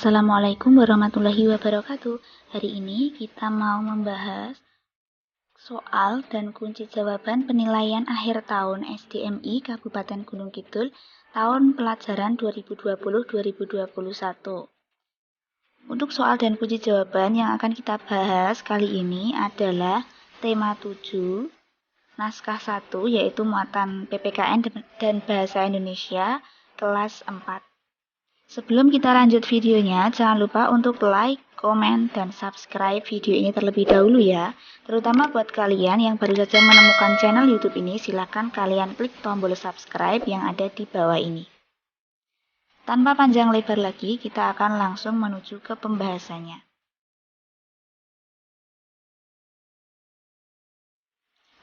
Assalamualaikum warahmatullahi wabarakatuh. Hari ini kita mau membahas soal dan kunci jawaban penilaian akhir tahun SDMI Kabupaten Gunung Kidul tahun pelajaran 2020-2021. Untuk soal dan kunci jawaban yang akan kita bahas kali ini adalah tema 7, naskah 1 yaitu muatan PPKN dan Bahasa Indonesia kelas 4. Sebelum kita lanjut videonya, jangan lupa untuk like, komen, dan subscribe video ini terlebih dahulu ya. Terutama buat kalian yang baru saja menemukan channel YouTube ini, silakan kalian klik tombol subscribe yang ada di bawah ini. Tanpa panjang lebar lagi, kita akan langsung menuju ke pembahasannya.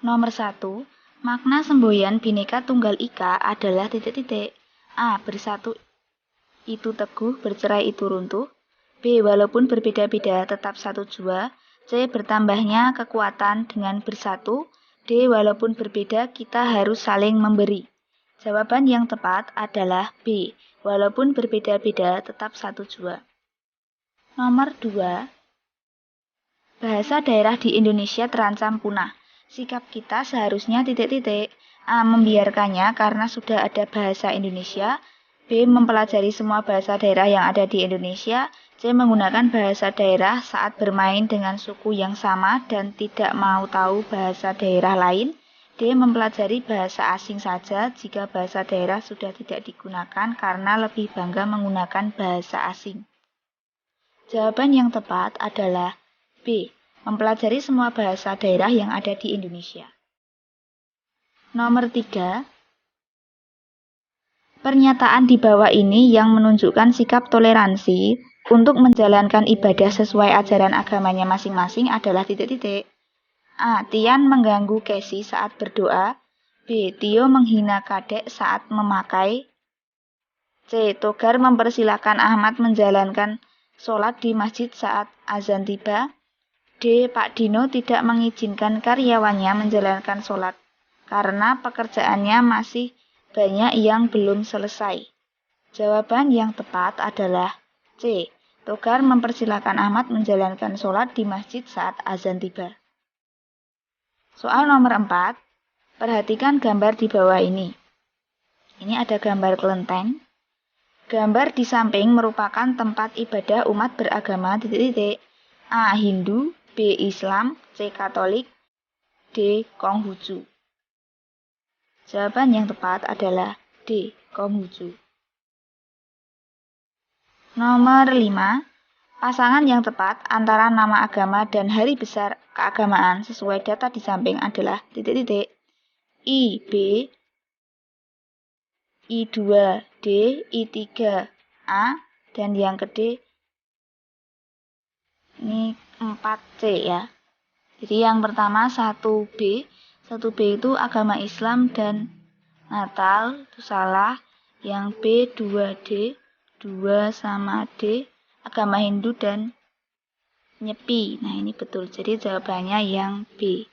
Nomor 1, makna semboyan Bhinneka Tunggal Ika adalah titik-titik. A. Bersatu itu teguh, bercerai itu runtuh. B. Walaupun berbeda-beda tetap satu jua. C. Bertambahnya kekuatan dengan bersatu. D. Walaupun berbeda kita harus saling memberi. Jawaban yang tepat adalah B. Walaupun berbeda-beda tetap satu jua. Nomor 2. Bahasa daerah di Indonesia terancam punah. Sikap kita seharusnya titik-titik. A. Membiarkannya karena sudah ada bahasa Indonesia. B. Mempelajari semua bahasa daerah yang ada di Indonesia. C. Menggunakan bahasa daerah saat bermain dengan suku yang sama dan tidak mau tahu bahasa daerah lain. D. Mempelajari bahasa asing saja jika bahasa daerah sudah tidak digunakan karena lebih bangga menggunakan bahasa asing. Jawaban yang tepat adalah B. Mempelajari semua bahasa daerah yang ada di Indonesia. Nomor 3. Pernyataan di bawah ini yang menunjukkan sikap toleransi untuk menjalankan ibadah sesuai ajaran agamanya masing-masing adalah titik-titik. A. Tian mengganggu Casey saat berdoa. B. Tio menghina Kadek saat memakai. C. Togar mempersilahkan Ahmad menjalankan sholat di masjid saat azan tiba. D. Pak Dino tidak mengizinkan karyawannya menjalankan sholat karena pekerjaannya masih banyak yang belum selesai. Jawaban yang tepat adalah C. Togar mempersilahkan Ahmad menjalankan sholat di masjid saat azan tiba. Soal nomor 4. Perhatikan gambar di bawah ini. Ini ada gambar kelenteng. Gambar di samping merupakan tempat ibadah umat beragama titik-titik. A. Hindu, B. Islam, C. Katolik, D. Konghucu. Jawaban yang tepat adalah D. Konghucu. Nomor 5. Pasangan yang tepat antara nama agama dan hari besar keagamaan sesuai data di samping adalah titik-titik. I. B, I2, D, I3, A, dan yang kedua ini 4C ya. Jadi yang pertama 1B. 1B itu agama Islam dan Natal, itu salah. Yang B 2D, 2 sama D, agama Hindu dan Nyepi. Nah ini betul, jadi jawabannya yang B.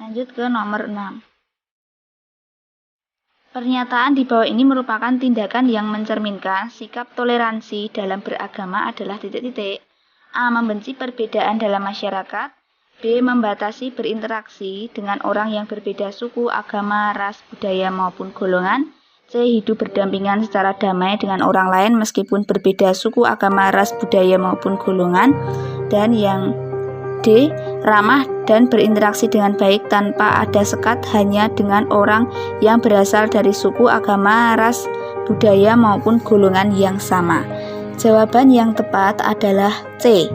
Lanjut ke nomor 6. Pernyataan di bawah ini merupakan tindakan yang mencerminkan sikap toleransi dalam beragama adalah titik-titik. A. Membenci perbedaan dalam masyarakat. B. Membatasi berinteraksi dengan orang yang berbeda suku, agama, ras, budaya maupun golongan. C. Hidup berdampingan secara damai dengan orang lain meskipun berbeda suku, agama, ras, budaya maupun golongan. Dan yang D. Ramah dan berinteraksi dengan baik tanpa ada sekat hanya dengan orang yang berasal dari suku, agama, ras, budaya maupun golongan yang sama. Jawaban yang tepat adalah C.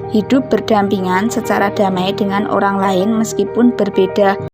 Hidup berdampingan secara damai dengan orang lain meskipun berbeda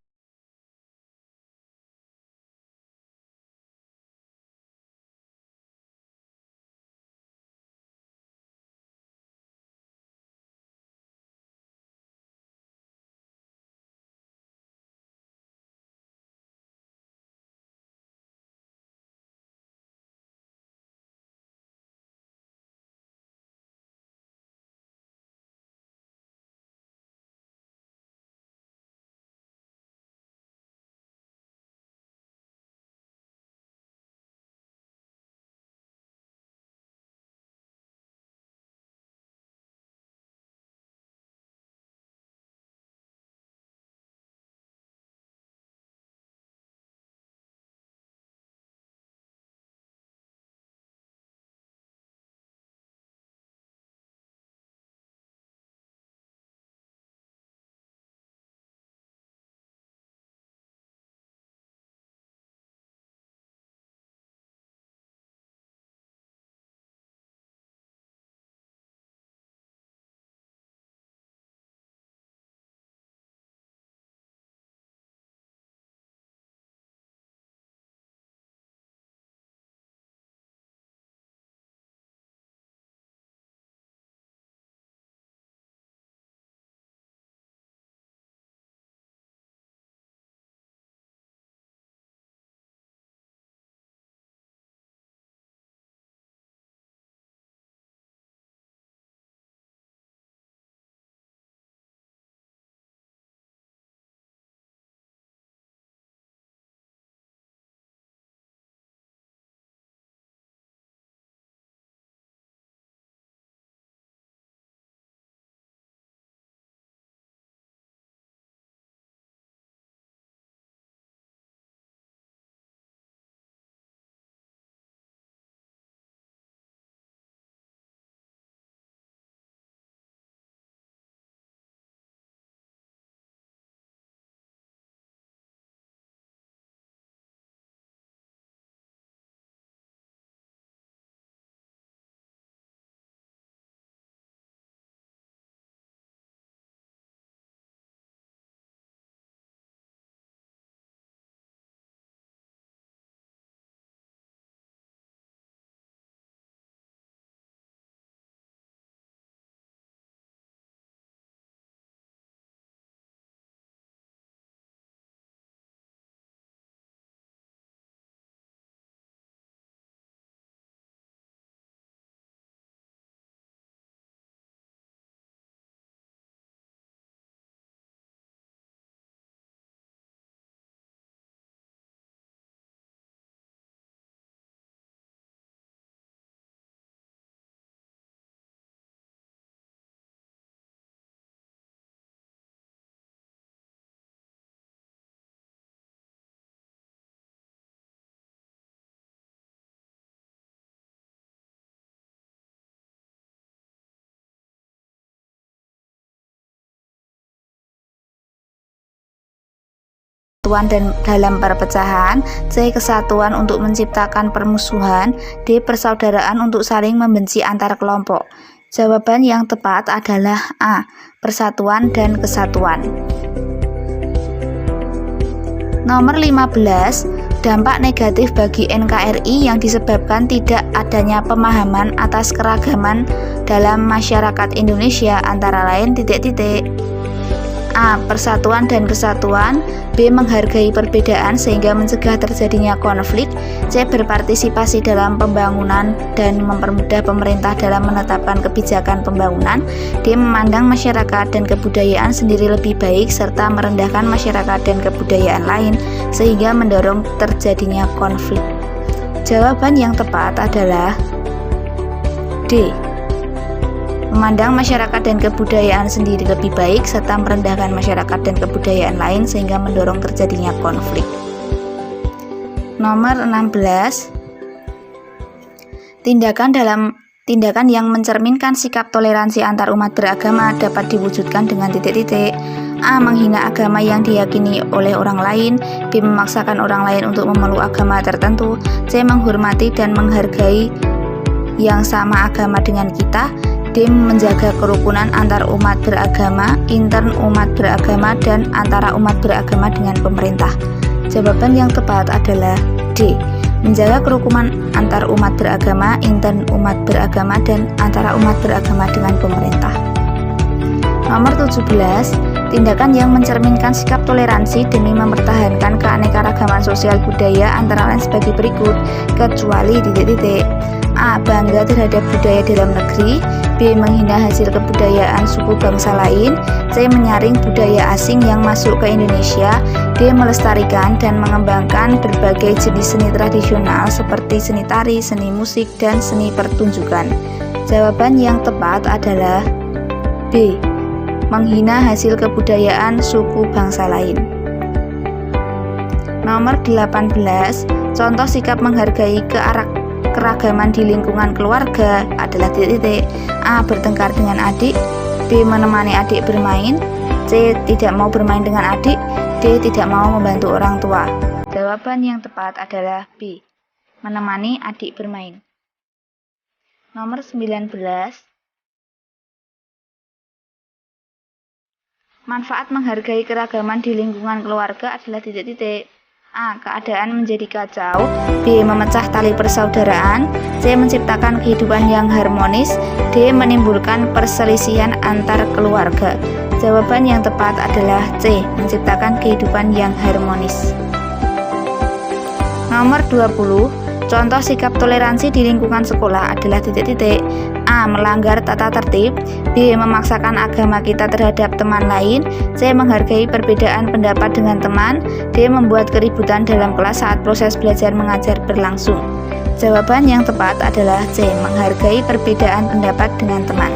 persatuan dan dalam perpecahan, C. Kesatuan untuk menciptakan permusuhan, D. Persaudaraan untuk saling membenci antar kelompok. Jawaban yang tepat adalah A. Persatuan dan kesatuan. Nomor 15, dampak negatif bagi NKRI yang disebabkan tidak adanya pemahaman atas keragaman dalam masyarakat Indonesia antara lain A. Persatuan dan kesatuan, B. Menghargai perbedaan sehingga mencegah terjadinya konflik, C. Berpartisipasi dalam pembangunan dan mempermudah pemerintah dalam menetapkan kebijakan pembangunan, D. Memandang masyarakat dan kebudayaan sendiri lebih baik serta merendahkan masyarakat dan kebudayaan lain sehingga mendorong terjadinya konflik. Jawaban yang tepat adalah D. Memandang masyarakat dan kebudayaan sendiri lebih baik serta merendahkan masyarakat dan kebudayaan lain sehingga mendorong terjadinya konflik. Nomor 16, tindakan yang mencerminkan sikap toleransi antar umat beragama dapat diwujudkan dengan A. Menghina agama yang diyakini oleh orang lain, B. Memaksakan orang lain untuk memeluk agama tertentu, C. Menghormati dan menghargai yang sama agama dengan kita, D. Menjaga kerukunan antar umat beragama, intern umat beragama, dan antara umat beragama dengan pemerintah. Jawaban yang tepat adalah D. Menjaga kerukunan antar umat beragama, intern umat beragama, dan antara umat beragama dengan pemerintah. Nomor 17, tindakan yang mencerminkan sikap toleransi demi mempertahankan keanekaragaman sosial budaya antara lain sebagai berikut, kecuali A. Bangga terhadap budaya dalam negeri, B. Menghina hasil kebudayaan suku bangsa lain, C. Menyaring budaya asing yang masuk ke Indonesia, D. Melestarikan dan mengembangkan berbagai jenis seni tradisional seperti seni tari, seni musik, dan seni pertunjukan. Jawaban yang tepat adalah B. Menghina hasil kebudayaan suku bangsa lain. Nomor 18, contoh sikap menghargai keragaman di lingkungan keluarga adalah A. Bertengkar dengan adik, B. Menemani adik bermain, C. Tidak mau bermain dengan adik, D. Tidak mau membantu orang tua. Jawaban yang tepat adalah B. Menemani adik bermain. Nomor 19, manfaat menghargai keragaman di lingkungan keluarga adalah A. Keadaan menjadi kacau, B. Memecah tali persaudaraan, C. Menciptakan kehidupan yang harmonis, D. Menimbulkan perselisihan antar keluarga. Jawaban yang tepat adalah C. Menciptakan kehidupan yang harmonis. Nomor 20, contoh sikap toleransi di lingkungan sekolah adalah A. Melanggar tata tertib, B. Memaksakan agama kita terhadap teman lain, C. Menghargai perbedaan pendapat dengan teman, D. Membuat keributan dalam kelas saat proses belajar mengajar berlangsung. Jawaban yang tepat adalah C. Menghargai perbedaan pendapat dengan teman.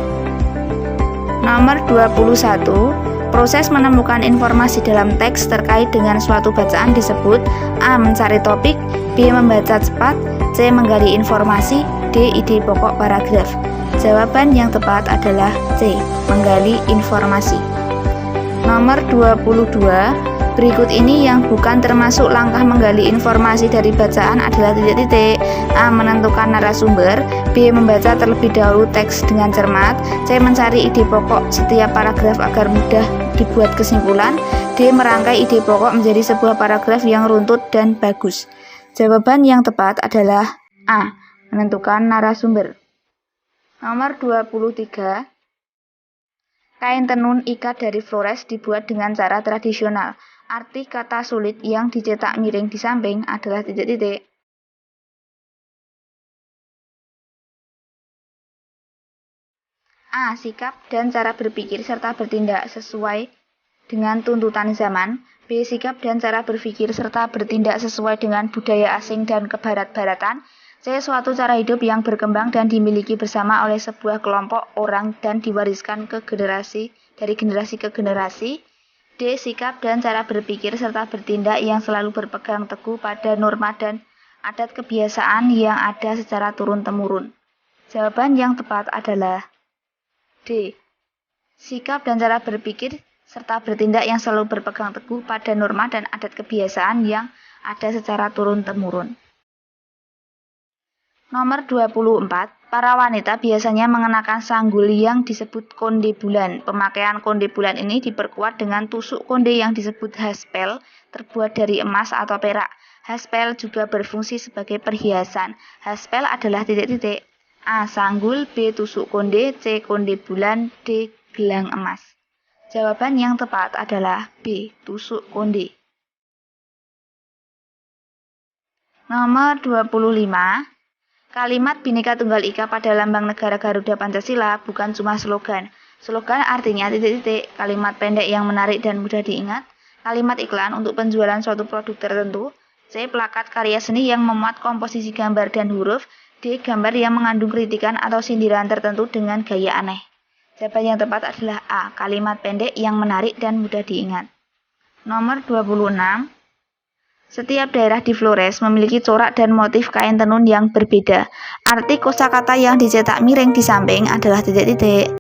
Nomor 21, proses menemukan informasi dalam teks terkait dengan suatu bacaan disebut A. Mencari topik, B. Membaca cepat, C. Menggali informasi, D. Ide pokok paragraf. Jawaban yang tepat adalah C. Menggali informasi. Nomor 22, berikut ini yang bukan termasuk langkah menggali informasi dari bacaan adalah A. Menentukan narasumber, B. Membaca terlebih dahulu teks dengan cermat, C. Mencari ide pokok setiap paragraf agar mudah dibuat kesimpulan, D. Merangkai ide pokok menjadi sebuah paragraf yang runtut dan bagus. Jawaban yang tepat adalah A. Menentukan narasumber. Nomor 23, kain tenun ikat dari Flores dibuat dengan cara tradisional. Arti kata sulit yang dicetak miring di samping adalah A. Sikap dan cara berpikir serta bertindak sesuai dengan tuntutan zaman, B. Sikap dan cara berpikir serta bertindak sesuai dengan budaya asing dan kebarat-baratan, C. Suatu cara hidup yang berkembang dan dimiliki bersama oleh sebuah kelompok orang dan diwariskan dari generasi ke generasi, D. Sikap dan cara berpikir serta bertindak yang selalu berpegang teguh pada norma dan adat kebiasaan yang ada secara turun-temurun. Jawaban yang tepat adalah D. Sikap dan cara berpikir serta bertindak yang selalu berpegang teguh pada norma dan adat kebiasaan yang ada secara turun-temurun. Nomor 24, para wanita biasanya mengenakan sanggul yang disebut konde bulan. Pemakaian konde bulan ini diperkuat dengan tusuk konde yang disebut haspel, terbuat dari emas atau perak. Haspel juga berfungsi sebagai perhiasan. Haspel adalah titik-titik. A. Sanggul, B. Tusuk konde, C. Konde bulan, D. Gelang emas. Jawaban yang tepat adalah B. Tusuk konde. Nomor 25. Kalimat Bhinneka Tunggal Ika pada lambang negara Garuda Pancasila bukan cuma slogan. Slogan artinya titik-titik, kalimat pendek yang menarik dan mudah diingat, kalimat iklan untuk penjualan suatu produk tertentu, C. Plakat karya seni yang memuat komposisi gambar dan huruf, D. Gambar yang mengandung kritikan atau sindiran tertentu dengan gaya aneh. Jawaban yang tepat adalah A. Kalimat pendek yang menarik dan mudah diingat. Nomor 26. Setiap daerah di Flores memiliki corak dan motif kain tenun yang berbeda. Arti kosakata yang dicetak miring di samping adalah titik-titik.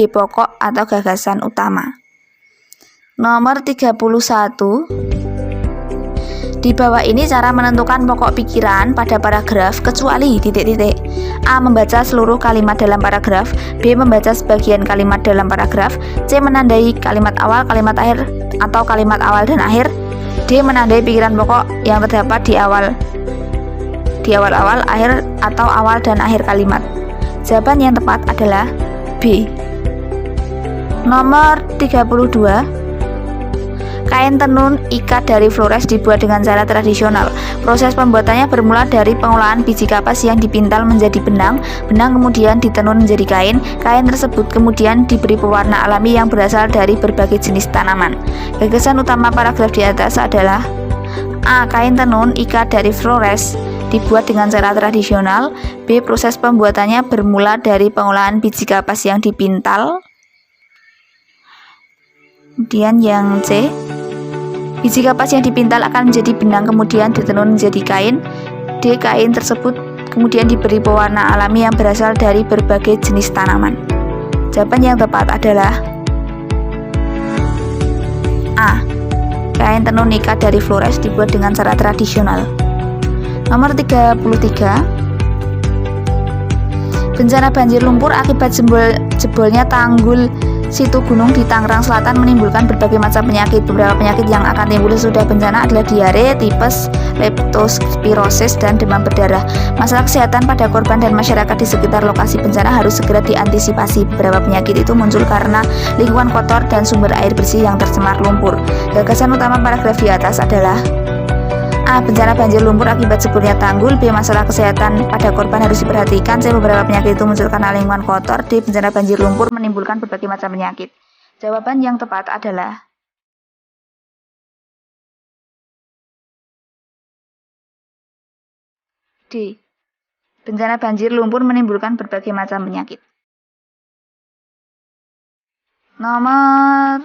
ide pokok atau gagasan utama. Nomor 31. Di bawah ini cara menentukan pokok pikiran pada paragraf kecuali titik-titik. A. Membaca seluruh kalimat dalam paragraf. B. Membaca sebagian kalimat dalam paragraf. C. Menandai kalimat awal, kalimat akhir, atau kalimat awal dan akhir. D. Menandai pikiran pokok yang terdapat di awal-awal, akhir, atau awal dan akhir kalimat. Jawaban yang tepat adalah B. Nomor 32. Kain tenun ikat dari Flores dibuat dengan cara tradisional. Proses pembuatannya bermula dari pengolahan biji kapas yang dipintal menjadi benang. Benang kemudian ditenun menjadi kain. Kain tersebut kemudian diberi pewarna alami yang berasal dari berbagai jenis tanaman. Gagasan utama paragraf di atas adalah A. Kain tenun ikat dari Flores dibuat dengan cara tradisional. B. Proses pembuatannya bermula dari pengolahan biji kapas yang dipintal. Kemudian yang C, biji kapas yang dipintal akan menjadi benang kemudian ditenun menjadi kain. D. Kain tersebut kemudian diberi pewarna alami yang berasal dari berbagai jenis tanaman. Jawaban yang tepat adalah A. Kain tenun ikat dari Flores dibuat dengan cara tradisional. Nomor 33. Bencana banjir lumpur akibat jebolnya tanggul situ gunung di Tangerang Selatan menimbulkan berbagai macam penyakit. Beberapa penyakit yang akan timbul sesudah bencana adalah diare, tipes, leptospirosis, dan demam berdarah. Masalah kesehatan pada korban dan masyarakat di sekitar lokasi bencana harus segera diantisipasi. Beberapa penyakit itu muncul karena lingkungan kotor dan sumber air bersih yang tercemar lumpur. Gagasan utama paragraf di atas adalah A. Bencana banjir lumpur akibat jebolnya tanggul. B. Masalah kesehatan pada korban harus diperhatikan. C. Beberapa penyakit itu muncul karena lingkungan kotor. D. Bencana banjir lumpur menimbulkan berbagai macam penyakit. Jawaban yang tepat adalah D. Bencana banjir lumpur menimbulkan berbagai macam penyakit. Nomor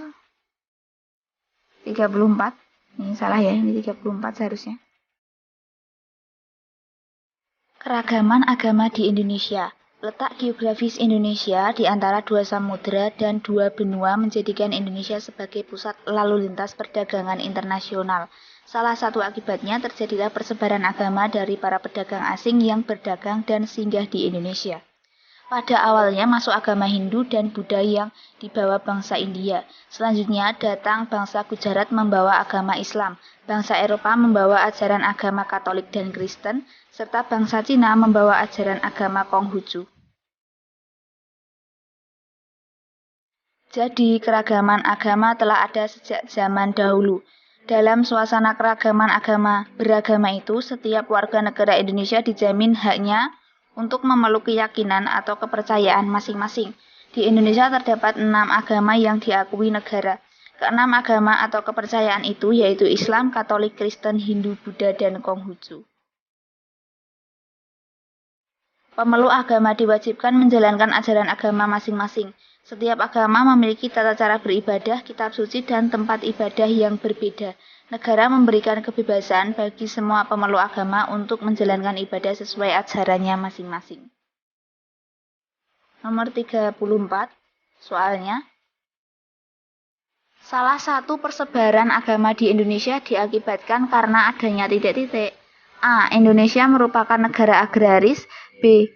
34. Ini salah ya, ini 34 seharusnya. Keragaman agama di Indonesia. Letak geografis Indonesia di antara dua samudera dan dua benua menjadikan Indonesia sebagai pusat lalu lintas perdagangan internasional. Salah satu akibatnya terjadilah persebaran agama dari para pedagang asing yang berdagang dan singgah di Indonesia. Pada awalnya masuk agama Hindu dan Buddha yang dibawa bangsa India. Selanjutnya datang bangsa Gujarat membawa agama Islam, bangsa Eropa membawa ajaran agama Katolik dan Kristen, serta bangsa Cina membawa ajaran agama Konghucu. Jadi keragaman agama telah ada sejak zaman dahulu. Dalam suasana keragaman agama beragama itu, setiap warga negara Indonesia dijamin haknya untuk memeluk keyakinan atau kepercayaan masing-masing. Di Indonesia terdapat 6 agama yang diakui negara. Keenam agama atau kepercayaan itu yaitu Islam, Katolik, Kristen, Hindu, Buddha, dan Konghucu. Pemeluk agama diwajibkan menjalankan ajaran agama masing-masing. Setiap agama memiliki tata cara beribadah, kitab suci, dan tempat ibadah yang berbeda. Negara memberikan kebebasan bagi semua pemeluk agama untuk menjalankan ibadah sesuai ajarannya masing-masing. Nomor 34, soalnya. Salah satu persebaran agama di Indonesia diakibatkan karena adanya titik-titik. A. Indonesia merupakan negara agraris. B.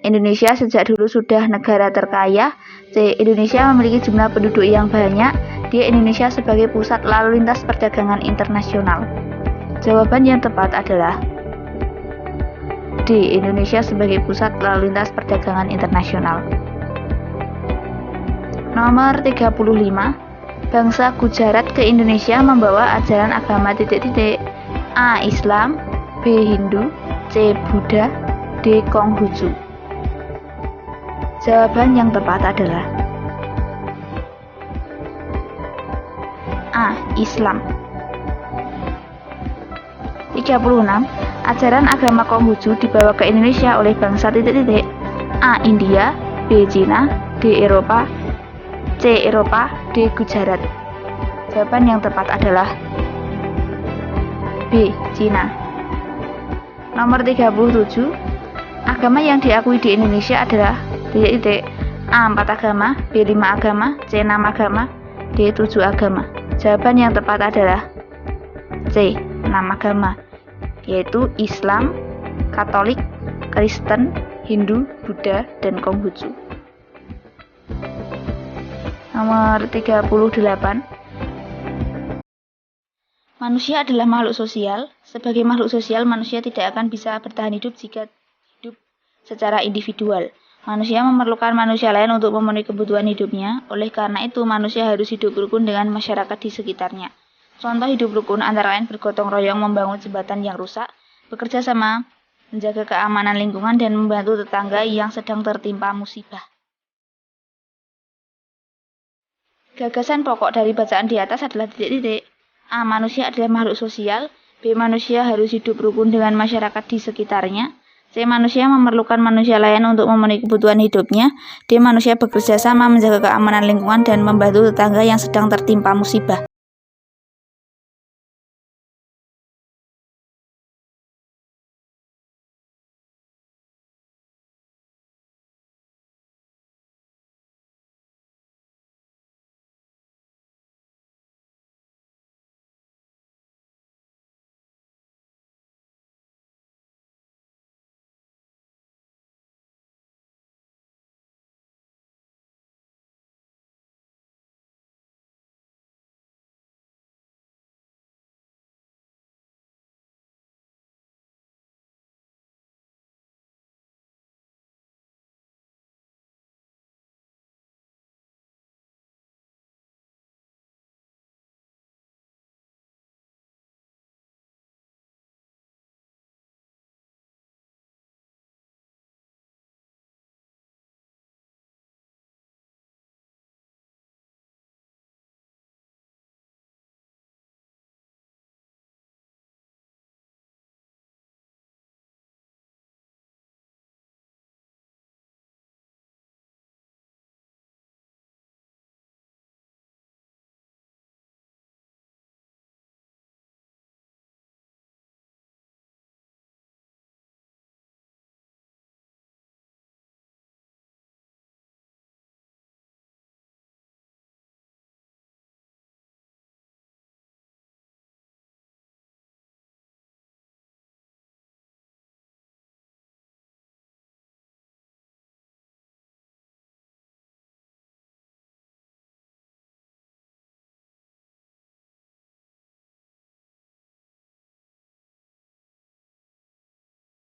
Indonesia sejak dulu sudah negara terkaya. C. Indonesia memiliki jumlah penduduk yang banyak. D. Indonesia sebagai pusat lalu lintas perdagangan internasional. Jawaban yang tepat adalah D. Indonesia sebagai pusat lalu lintas perdagangan internasional. Nomor 35. Bangsa Gujarat ke Indonesia membawa ajaran agama titik-titik. A. Islam. B. Hindu. C. Buddha. D. Konghucu. Jawaban yang tepat adalah A. Islam. 36. Ajaran agama Konghucu dibawa ke Indonesia oleh bangsa titik-titik. A. India. B. Cina. D. Eropa. C. Eropa. D. Gujarat. Jawaban yang tepat adalah B. Cina. Nomor 37. Agama yang diakui di Indonesia adalah titik-titik. A. 4 agama, B. 5 agama, C. 6 agama, D. 7 agama. Jawaban yang tepat adalah C. 6 agama, yaitu Islam, Katolik, Kristen, Hindu, Buddha, dan Konghucu. Nomor 38. Manusia adalah makhluk sosial. Sebagai makhluk sosial, manusia tidak akan bisa bertahan hidup jika hidup secara individual. Manusia memerlukan manusia lain untuk memenuhi kebutuhan hidupnya. Oleh karena itu, manusia harus hidup rukun dengan masyarakat di sekitarnya. Contoh hidup rukun antara lain bergotong royong membangun jembatan yang rusak, bekerja sama, menjaga keamanan lingkungan, dan membantu tetangga yang sedang tertimpa musibah. Gagasan pokok dari bacaan di atas adalah titik-titik. A. Manusia adalah makhluk sosial. B. Manusia harus hidup rukun dengan masyarakat di sekitarnya. C. Manusia memerlukan manusia lain untuk memenuhi kebutuhan hidupnya. D. Manusia bekerja sama menjaga keamanan lingkungan dan membantu tetangga yang sedang tertimpa musibah.